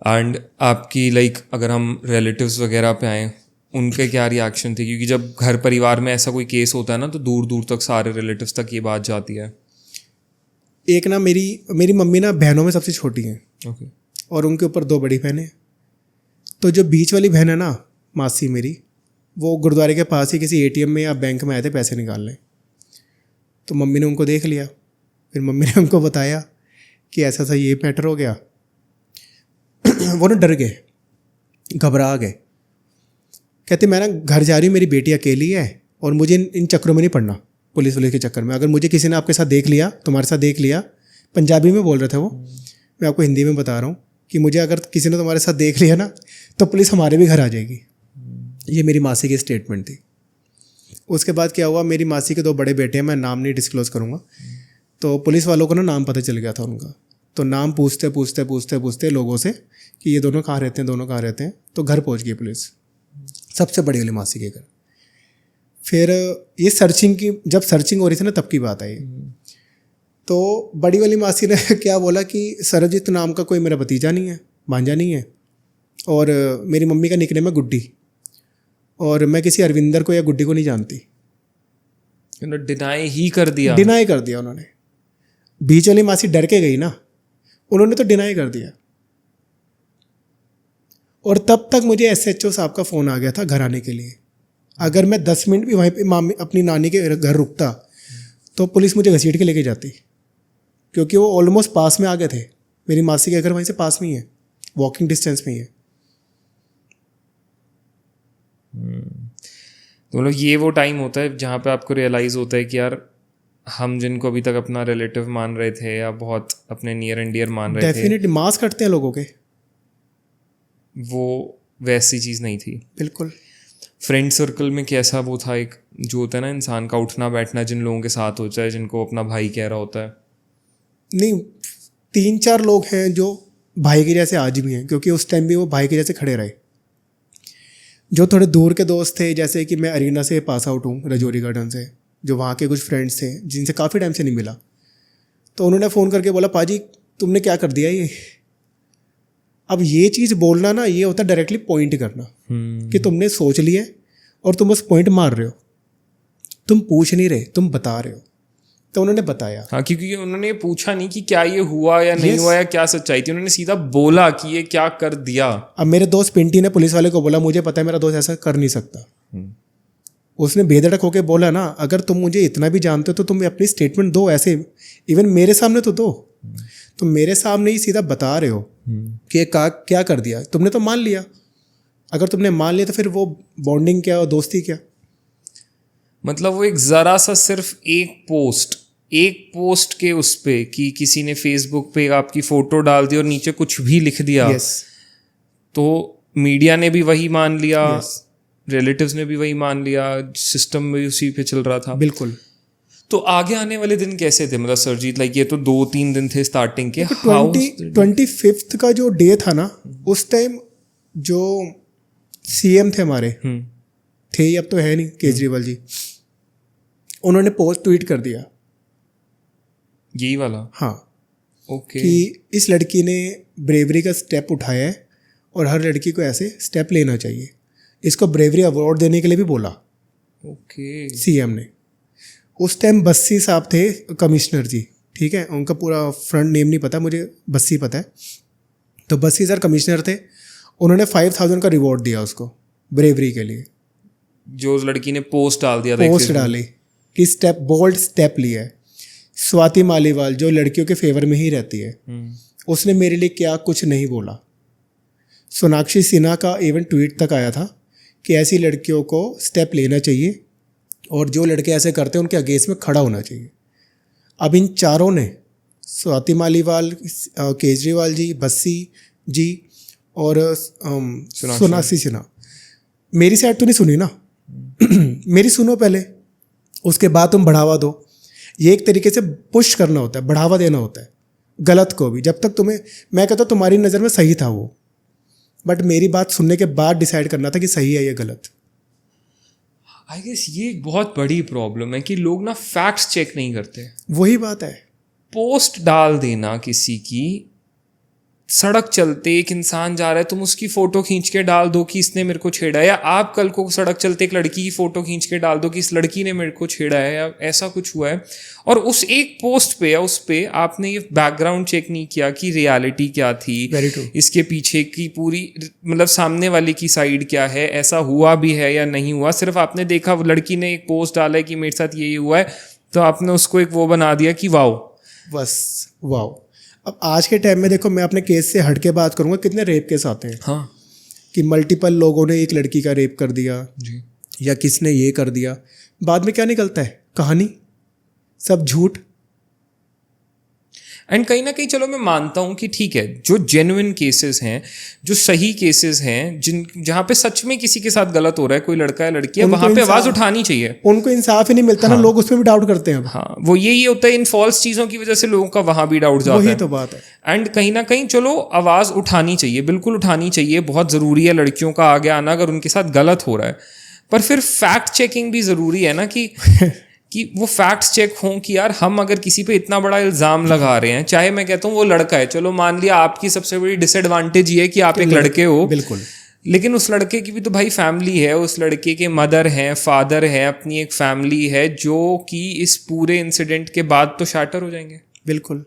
And आपकी अगर हम रिलेटिव्स वगैरह पे आएँ, उनके क्या रिएक्शन थे? क्योंकि जब घर परिवार में ऐसा कोई केस होता है ना, तो दूर दूर तक सारे रिलेटिव्स तक ये बात जाती है। एक ना मेरी मम्मी ना बहनों में सबसे छोटी हैं। ओके। और उनके ऊपर 2 बड़ी बहनें हैं। तो जो बीच वाली बहन है ना, मासी मेरी, वो गुरुद्वारे के पास ही किसी एटीएम में या बैंक में आए थे पैसे निकालने। तो मम्मी ने उनको देख लिया, फिर मम्मी ने उनको बताया कि ऐसा ऐसा ये मैटर हो गया। वो ना डर गए, घबरा गए। कहते मैं ना घर जा रही हूँ, मेरी बेटी अकेली है और मुझे इन चक्करों में नहीं पड़ना, पुलिस के चक्कर में। अगर मुझे किसी ने आपके साथ देख लिया, तुम्हारे साथ देख लिया, पंजाबी में बोल रहे थे वो, मैं आपको हिंदी में बता रहा हूँ कि मुझे अगर किसी ने तुम्हारे साथ देख लिया ना, तो पुलिस हमारे भी घर आ जाएगी। ये मेरी मासी की स्टेटमेंट थी। उसके बाद क्या हुआ, मेरी मासी के 2 बड़े बेटे हैं, मैं नाम नहीं डिस्क्लोज़ करूँगा। तो पुलिस वालों को ना नाम पता चल गया था उनका। तो नाम पूछते पूछते पूछते पूछते लोगों से कि ये दोनों कहाँ रहते हैं, दोनों कहाँ रहते हैं, तो घर पहुँच गई पुलिस, सबसे बड़ी वाली मासी के घर। फिर ये जब सर्चिंग हो रही थी ना, तब की बात है ये। तो बड़ी वाली मासी ने क्या बोला कि सरबजीत नाम का कोई मेरा भतीजा नहीं है, भांजा नहीं है, और मेरी मम्मी का निकनेम है गुड्डी, और मैं किसी अरविंदर को या गुड्डी को नहीं जानती। डिनाई ही कर दिया। डिनाई कर दिया उन्होंने। बीच वाली मासी डर के गई ना, उन्होंने तो डिनाई कर दिया। और तब तक मुझे एसएचओ साहब का फ़ोन आ गया था घर आने के लिए। अगर मैं 10 मिनट भी वहीं पे अपनी नानी के घर रुकता, तो पुलिस मुझे घसीट के लेके जाती, क्योंकि वो ऑलमोस्ट पास में आ गए थे। मेरी मासी के घर वहीं से पास में ही है, वॉकिंग डिस्टेंस में ही है। तो ये वो टाइम होता है जहाँ पे आपको रियलाइज़ होता है कि यार, हम जिनको अभी तक अपना रिलेटिव मान रहे थे या बहुत अपने नियर एंड डियर मान रहे थे, डेफिनेटली मास कटते हैं लोगों के, वो वैसी चीज़ नहीं थी। बिल्कुल। फ्रेंड सर्कल में कैसा वो था, एक जो होता है ना इंसान का उठना बैठना, जिन लोगों के साथ होता है, जिनको अपना भाई कह रहा होता है? नहीं, 3-4 लोग हैं जो भाई के जैसे आज भी हैं, क्योंकि उस टाइम भी वो भाई के जैसे खड़े रहे। जो थोड़े दूर के दोस्त थे, जैसे कि मैं अरीना से पास आउट हूँ, रजौरी गार्डन से, जो वहाँ के कुछ फ्रेंड्स थे जिनसे काफ़ी टाइम से नहीं मिला, तो उन्होंने फ़ोन करके बोला, पाजी तुमने क्या कर दिया ये। अब ये चीज़ बोलना ना, ये होता है डायरेक्टली पॉइंट करना कि तुमने सोच लिया और तुम बस पॉइंट मार रहे हो, तुम पूछ नहीं रहे, तुम बता रहे हो। तो उन्होंने बताया। हाँ, क्योंकि उन्होंने पूछा नहीं कि क्या ये हुआ या नहीं हुआ या क्या सच्चाई थी, उन्होंने सीधा बोला कि ये क्या कर दिया। अब मेरे दोस्त पिंटी ने पुलिस वाले को बोला, मुझे पता है मेरा दोस्त ऐसा कर नहीं सकता। उसने बेधड़क होके बोला ना, अगर तुम मुझे इतना भी जानते हो तो तुम अपनी स्टेटमेंट दो, ऐसे इवन मेरे सामने तो दो। तुम मेरे सामने ही सीधा बता रहे हो कि क्या कर दिया, तुमने तो मान लिया। अगर तुमने मान लिया तो फिर वो बॉन्डिंग क्या और दोस्ती क्या। मतलब वो एक ज़रा सा सिर्फ एक पोस्ट के उस पे कि किसी ने फेसबुक पे आपकी फ़ोटो डाल दी और नीचे कुछ भी लिख दिया, तो मीडिया ने भी वही मान लिया, रिलेटिव्स ने भी वही मान लिया, सिस्टम भी उसी पे चल रहा था। बिल्कुल। तो आगे आने वाले दिन कैसे थे? मतलब सरजीत, ये तो 2-3 दिन थे स्टार्टिंग के। 25th का जो डे था ना, उस टाइम जो सीएम थे हमारे, थे अब तो है नहीं, केजरीवाल जी, उन्होंने पोस्ट ट्वीट कर दिया, यही वाला। हाँ, ओके, कि इस लड़की ने ब्रेवरी का स्टेप उठाया है और हर लड़की को ऐसे स्टेप लेना चाहिए। इसको ब्रेवरी अवार्ड देने के लिए भी बोला। ओके। सीएम ने उस टाइम बस्सी साहब थे कमिश्नर जी, ठीक है, उनका पूरा फ्रंट नेम नहीं पता मुझे, बस्सी पता है। तो बस्सी सर कमिश्नर थे, उन्होंने 5000 का रिवॉर्ड दिया उसको ब्रेवरी के लिए। जो उस लड़की ने पोस्ट डाल दिया, पोस्ट डाली कि बोल्ड स्टेप लिया है। स्वाति मालीवाल जो लड़कियों के फेवर में ही रहती है, उसने मेरे लिए क्या कुछ नहीं बोला। सोनाक्षी सिन्हा का इवन ट्वीट तक आया था कि ऐसी लड़कियों को स्टेप लेना चाहिए और जो लड़के ऐसे करते हैं उनके अगेंस्ट में खड़ा होना चाहिए। अब इन चारों ने, स्वाति मालीवाल, केजरीवाल जी, बस्सी जी और सोनाक्षी सिन्हा, मेरी साइड तो नहीं सुनी ना मेरी सुनो पहले, उसके बाद तुम बढ़ावा दो। ये एक तरीके से पुश करना होता है, बढ़ावा देना होता है गलत को भी। जब तक तुम्हें, मैं कहता हूँ तुम्हारी नज़र में सही था वो, बट मेरी बात सुनने के बाद डिसाइड करना था कि सही है या गलत। आई गेस ये एक बहुत बड़ी प्रॉब्लम है कि लोग ना फैक्ट्स चेक नहीं करते। वही बात है। पोस्ट डाल देना किसी की सड़क चलते एक इंसान जा रहा है, तुम उसकी फोटो खींच के डाल दो कि इसने मेरे को छेड़ा है, या आप कल को सड़क चलते एक लड़की की फोटो खींच के डाल दो कि इस लड़की ने मेरे को छेड़ा है, या ऐसा कुछ हुआ है, और उस एक पोस्ट पे या उस पे आपने ये बैकग्राउंड चेक नहीं किया कि रियलिटी क्या थी, इसके पीछे की पूरी मतलब सामने वाले की साइड क्या है, ऐसा हुआ भी है या नहीं हुआ, सिर्फ आपने देखा वो लड़की ने एक पोस्ट डाला है कि मेरे साथ ये हुआ है, तो आपने उसको एक वो बना दिया कि वाओ, बस वाओ। अब आज के टाइम में देखो, मैं अपने केस से हट के बात करूंगा, कितने रेप केस आते हैं। हाँ, कि मल्टीपल लोगों ने एक लड़की का रेप कर दिया जी, या किसने ये कर दिया, बाद में क्या निकलता है, कहानी सब झूठ। एंड कहीं ना कहीं चलो मैं मानता हूँ कि ठीक है, जो जेन्युइन केसेस हैं, जो सही केसेस हैं, जहाँ पे सच में किसी के साथ गलत हो रहा है, कोई लड़का या लड़की है, वहाँ पे आवाज़ उठानी चाहिए। उनको इंसाफ ही नहीं मिलता ना, लोग उस पर भी डाउट करते हैं। हाँ, वो यही होता है, इन फॉल्स चीज़ों की वजह से लोगों का वहाँ भी डाउट जाता है। वही तो बात है। एंड कहीं ना कहीं चलो आवाज़ उठानी चाहिए, बिल्कुल उठानी चाहिए, बहुत ज़रूरी है लड़कियों का आगे आना अगर उनके साथ गलत हो रहा है। पर फिर फैक्ट चेकिंग भी ज़रूरी है ना, कि वो फैक्ट्स चेक हों कि यार हम अगर किसी पे इतना बड़ा इल्ज़ाम लगा रहे हैं, चाहे मैं कहता हूँ वो लड़का है, चलो मान लिया आपकी सबसे बड़ी डिसएडवांटेज ये है कि आप एक लड़के हो, बिल्कुल, लेकिन उस लड़के की भी तो भाई फैमिली है, उस लड़के के मदर हैं, फादर है, अपनी एक फैमिली है, जो कि इस पूरे इंसिडेंट के बाद तो शैटर हो जाएंगे। बिल्कुल।